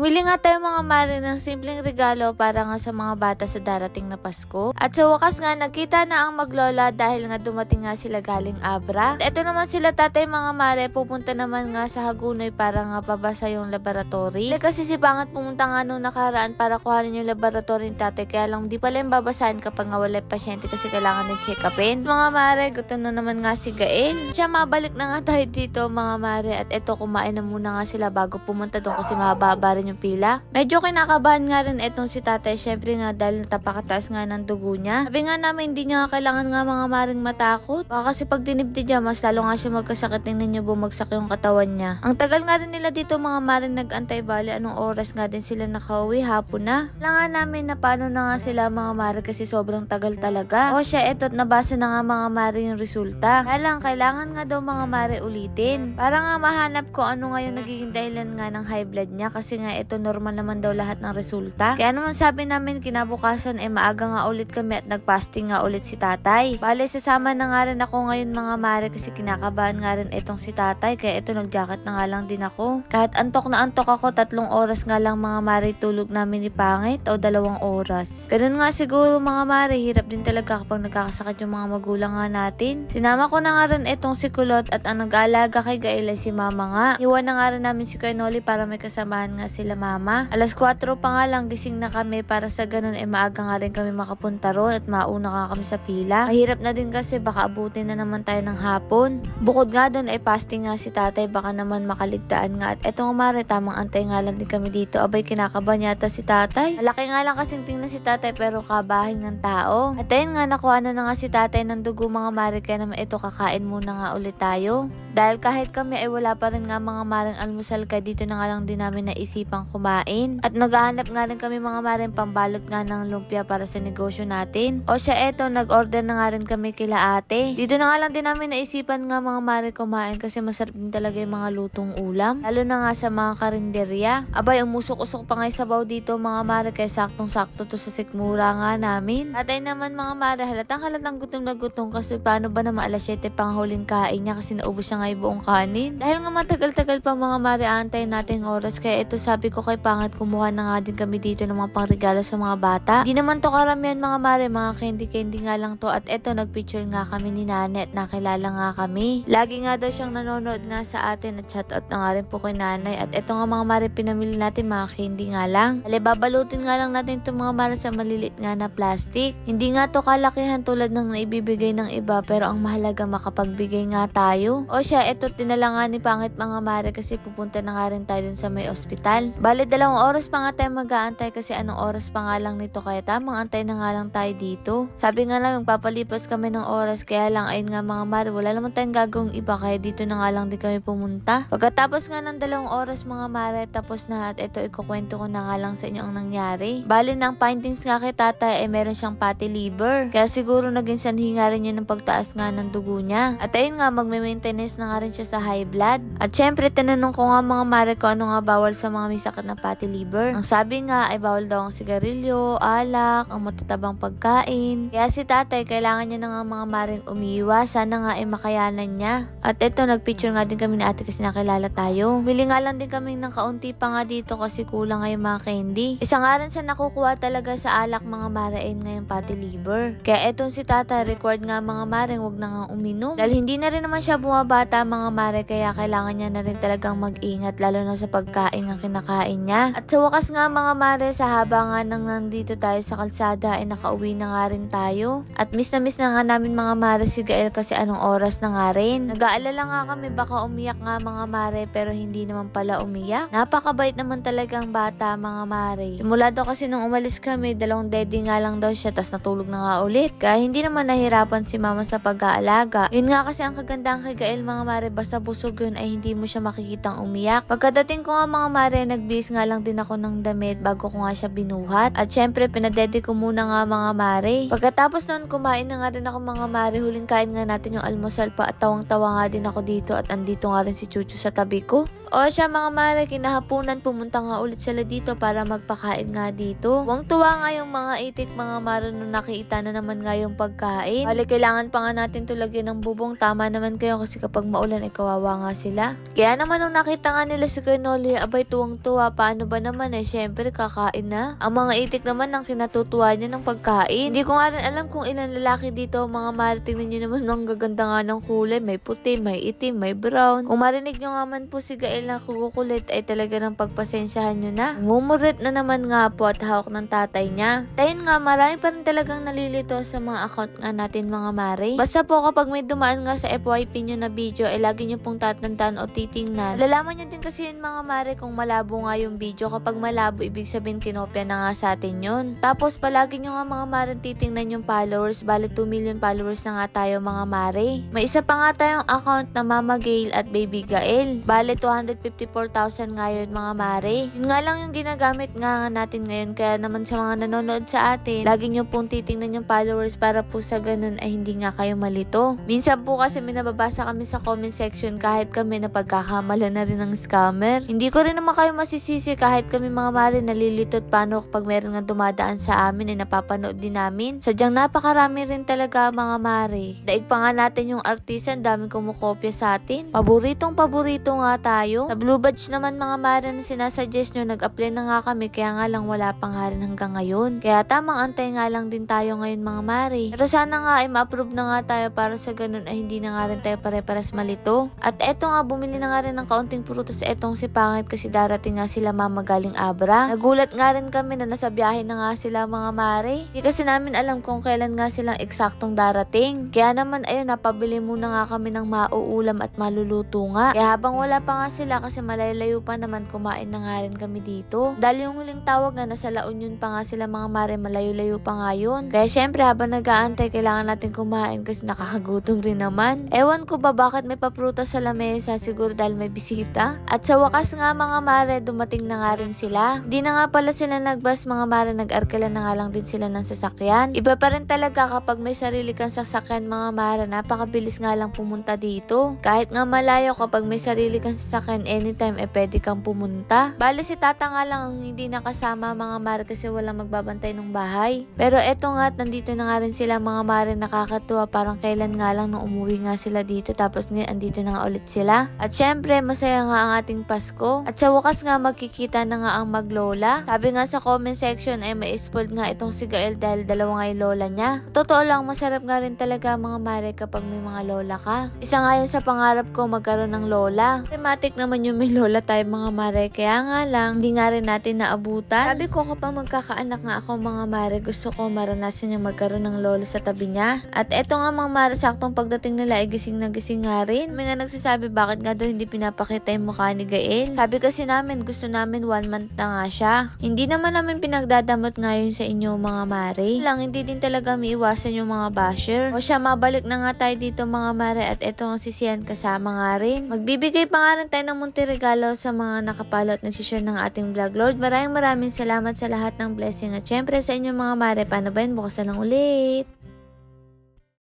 Bumili nga tayo mga mare ng simpleng regalo para nga sa mga bata sa darating na Pasko. At sa wakas nga nagkita na ang maglola dahil nga dumating nga sila galing Abra. At eto naman sila tatay mga mare, pupunta naman nga sa Hagunoy para nga pabasa yung laboratory. Kasi si Pangat pumunta nga nung nakaraan para kuhanin yung laboratory ng tatay, kaya lang di pala yung babasahin kapag nga wala pasyente kasi kailangan ng check-upin. Mga mare, gutom na naman nga si Gael. Siya mabalik na nga tayo dito mga mare, at eto kumain na muna nga sila bago pumunta doon kasi mahaba rin yung pila. Medyo kinakabahan nga rin etong si tatay, syempre nga dahil napakataas nga ng dugo niya. Sabi nga namin hindi niya kailangan nga mga maring matakot. Baka kasi pag dinibdid niya mas lalo nga siya magkasakit, tingnan niyo bumagsak yung katawan niya. Ang tagal nga rin nila dito mga maring nag-antay, bali anong oras nga din sila nakauwi, hapon na. Kailangan namin na paano na nga sila mga maring kasi sobrang tagal talaga. O siya eto't nabasa na nga mga maring yung resulta. Kaya lang kailangan nga daw mga mare ulitin para nga mahanap ko ano nga yung nagiging dahilan nga ng high blood niya, kasi nga ito normal naman daw lahat ng resulta. Kaya naman sabi namin kinabukasan maaga nga ulit kami at nagpasting nga ulit si tatay. Bale sasama na nga rin ako ngayon mga mare kasi kinakabahan nga rin itong si tatay, kaya ito nagjacket na nga lang din ako. Kahit antok na antok ako, 3 oras nga lang mga mare tulog namin ni Pangit o 2 oras. Ganun nga siguro mga mare, hirap din talaga kapag nagkakasakit yung mga magulang nga natin. Sinama ko na nga rin itong si Kulot at ang nag-aalaga kay Gael ay si mama nga. Iwan na nga rin namin si Kuya Noli para may kasamahan nga sila mama. Alas 4 pa nga lang gising na kami para sa ganun maaga nga rin kami makapunta ron at mauna nga kami sa pila. Mahirap na din kasi baka abutin na naman tayo ng hapon. Bukod nga doon fasting nga si tatay, baka naman makaligtaan nga. At eto nga mare, tamang antay nga lang din kami dito. Abay kinakabahan yata si tatay. Malaki nga lang kasing tingnan si tatay pero kabahin ng tao. At ayun nga nakuha na nga si tatay ng dugo mga mare, kaya naman ito kakain muna nga ulit tayo. Dahil kahit kami ay wala pa rin nga mga marang almusal, kaya dito na nga lang din namin naisipang kumain. At naghahanap nga rin kami mga marang pambalot nga ng lumpia para sa negosyo natin. O siya eto, nag-order na nga rin kami kila ate. Dito na nga lang din namin naisipan nga mga marang kumain kasi masarap din talaga yung mga lutong ulam. Lalo na nga sa mga karinderya. Abay, umusok-usok pa nga yung sabaw dito mga marang, kaya saktong-sakto to sa sikmura nga namin. Tatay naman mga marang, halatang gutom na gutom kasi paano ba naman alas 7 pang huling kain niya kasi naubos siya nga yung buong kanin. Dahil nga matagal-tagal pa mga mare, aantayin natin oras, kaya ito sabi ko kay Pangat kumuha na nga din kami dito ng mga pangregalo sa mga bata. Di naman to karamihan mga mare, mga candy nga lang to. At eto nagpicture nga kami ni Nanay at nakilala nga kami. Lagi nga daw siyang nanonood nga sa atin at shoutout na nga rin po kay Nanay. At eto nga mga mare, pinamili natin mga candy nga lang. Hali, babalutin nga lang natin itong mga mare sa malilit nga na plastic. Hindi nga to kalakihan tulad ng naibibigay ng iba, pero ang mahalaga makapagbigay nga tayo. O siya, eto tinala nga ni Pangit mga mare kasi pupunta na nga rin tayo dun sa may ospital. Bale 2 oras pa nga tayo mag-aantay kasi anong oras pa nga lang nito, kaya tamang antay na nga lang tayo dito. Sabi nga lang magpapalipas kami ng oras, kaya lang ayun nga mga mare, wala naman tayong gagawing iba kaya dito na nga lang din kami pumunta. Pagkatapos nga ng 2 oras mga mare, tapos na at ito ikukwento ko na nga lang sa inyo ang nangyari. Bale ng findings nga kay tatay ay meron siyang fatty liver, kaya siguro naging sanhi nga rin yun ng pagtaas nga ng dugo niya. At ayun nga magme-maintenance na nga rin siya sa high blood. At syempre tinanong ko nga mga mare ko ano nga bawal sa mga may sakit na fatty liver. Ang sabi nga ay bawal daw ang sigarilyo, alak, ang matatabang pagkain. Kaya si tatay kailangan niya na nga mga maring umiiwas, sana nga ay makayanan niya. At eto nagpicture nga din kami ni ate kasi nakilala tayo. Bili nga lang din kami ng kaunti pa nga dito kasi kulang nga yung mga candy. Isa nga rin sa nakukuha talaga sa alak mga mare ay nga yung fatty liver. Kaya etong si tatay required nga mga mare wag na nga uminom. Dahil hindi na rin naman siya bumabata mga mare, kaya kailangan niya na rin talagang mag-ingat lalo na sa pagkain ang kinakain niya. At sa wakas nga mga mare, sa haba nga nang nandito tayo sa kalsada ay nakauwi na nga rin tayo. At miss na nga namin mga mare si Gael kasi anong oras na nga rin. Nag-aalala nga kami baka umiyak nga mga mare, pero hindi naman pala umiyak. Napakabait naman talagang bata mga mare. Simula daw kasi nung umalis kami, 2 daddy nga lang daw siya tas natulog na nga ulit. Kaya hindi naman nahirapan si mama sa pag-aalaga. Yun nga kasi ang kagandang kay Gael mga mare, basta busog yun ay hindi mo siya makikitang umiyak. Pagkadating ko nga mga mare, nagbihis nga lang din ako ng damit bago ko nga siya binuhat. At syempre pinadede ko muna nga mga mare. Pagkatapos nun kumain na nga din ako mga mare, huling kain nga natin yung almusal pa at tawang-tawa nga din ako dito at andito nga rin si Chuchu sa tabi ko. O siya mga mare, kinahapunan pumunta nga ulit sila dito para magpakain nga dito. Tuwang-tuwa nga yung mga itik mga mare nung nakita na naman nga yung pagkain. Bali kailangan pa nga natin tulagyan ng bubong. Tama naman kayo kasi kapag maulan ay kawawa nga sila. Kaya naman nung nakita nga nila si Kuya Noli, abay tuwang-tuwa. Paano ba naman syempre kakain na. Ang mga itik naman ang kinatutuwa niya ng pagkain. Hindi ko nga rin alam kung ilan lalaki dito mga mare. Tingnan niyo naman ang gaganda nga ng kulay. May puti, may itim, may brown. Kung marinig nyo nga man po si Gael na kukukulit ay talaga ng pagpasensyahan nyo na. Ngumurit na naman nga po at hawak ng tatay niya. Ayun nga, marami pa rin talagang nalilito sa mga account nga natin mga mare. Basta po kapag may dumaan nga sa FYP nyo na video ay lagi nyo pong tatandaan o titingnan. Lalaman nyo din kasi yun mga mare kung malabo nga yung video. Kapag malabo, ibig sabihin kinopya na nga sa atin yun. Tapos palagi nyo nga mga mare titingnan yung followers. Bale 2 million followers na nga tayo mga mare. May isa pa nga tayong account na Mama Gail at Baby Gael. Bale 254,000 nga yun mga mare. Yun nga lang yung ginagamit nga natin ngayon. Kaya naman sa mga nanonood sa atin, lagi nyo pong titingnan yung followers para po sa ganun ay hindi nga kayo malito. Minsan po kasi may nababasa kami sa comment section kahit kami na pagkakamala na rin ng scammer. Hindi ko rin naman kayo masisisi kahit kami mga mare nalilitot paano kapag meron nga dumadaan sa amin ay napapanood din namin. Sadyang napakarami rin talaga mga mare. Daig pa nga natin yung artisan, daming kumukopya sa atin. Paboritong-paborito nga tayo. Sa Blue Badge naman mga mare na sinasuggest nyo, nag-apply na nga kami kaya nga lang wala pa nga rin hanggang ngayon. Kaya tamang antay nga lang din tayo ngayon mga mare. Pero sana nga ay ma-approve na nga tayo para sa ganun ay hindi na nga rin tayo pare-pares malito. At eto nga, bumili na nga rin ng kaunting prutas etong si Pangit kasi darating nga sila mama galing Abra. Nagulat nga rin kami na nasa biyahe na nga sila mga mare. Hindi kasi namin alam kung kailan nga silang eksaktong darating. Kaya naman ayun, napabili muna nga kami ng mauulam at maluluto nga. Kaya habang wala pa nga sila kasi malalayo pa naman, kumain na nga rin kami dito. Dahil yung huling tawag nga nasa La Union pa nga sila mga mare, malayo-layo pa nga yun. Kaya syempre habang nag-aantay kailangan natin kumain kasi nakakagutom rin naman. Ewan ko ba bakit may paprutas sa lamesa, siguro dahil may bisita. At sa wakas nga mga mare, dumating na nga rin sila. Di na nga pala sila nagbas mga mare, nag-arkela na nga lang din sila ng sasakyan. Iba pa rin talaga kapag may sarili kang sasakyan mga mare, napakabilis nga lang pumunta dito. Kahit nga malayo, kapag may sarili kang sasakyan anytime pwede kang pumunta. Bale si tata nga lang ang hindi nakasama mga mare kasi walang magbabantay ng bahay. Pero eto nga, nandito na nga rin sila mga mare, nakakatuwa, parang kailan nga lang nung umuwi nga sila dito tapos ngayon andito na nga ulit sila. At syempre masaya nga ang ating Pasko. At sa wakas nga magkikita na nga ang maglola. Sabi nga sa comment section ay may spoiled nga itong si Gael dahil dalawa nga yung lola niya. Totoo lang, masarap nga rin talaga mga mare kapag may mga lola ka. Isa nga yun sa pangarap ko, magkaroon ng lola. Thematic naman yung may lola tayo mga mare, kaya nga lang hindi nga rin natin naabutan. Sabi ko kapag magkakaanak nga ako mga mare, gusto ko maranasan yung magkaroon ng lola sa tabi niya. At eto nga mga mare, saktong pagdating nila ay gising na gising nga rin. May nga nagsasabi bakit nga daw hindi pinapakita yung mukha ni Gael. Sabi kasi namin gusto namin 1 month na nga siya. Hindi naman namin pinagdadamot ngayon sa inyo mga mare. Lang hindi din talaga maiwasan yung mga basher. O siya, mabalik na nga tayo dito mga mare at eto nga si Sian kasama nga rin. Magbibigay pa nga rin tayo ng munti regalo sa mga nakapalo at nagsishare ng ating vlog. Lord, maraming salamat sa lahat ng blessing at syempre sa inyo mga mare. Paano ba yun? Bukas na lang ulit.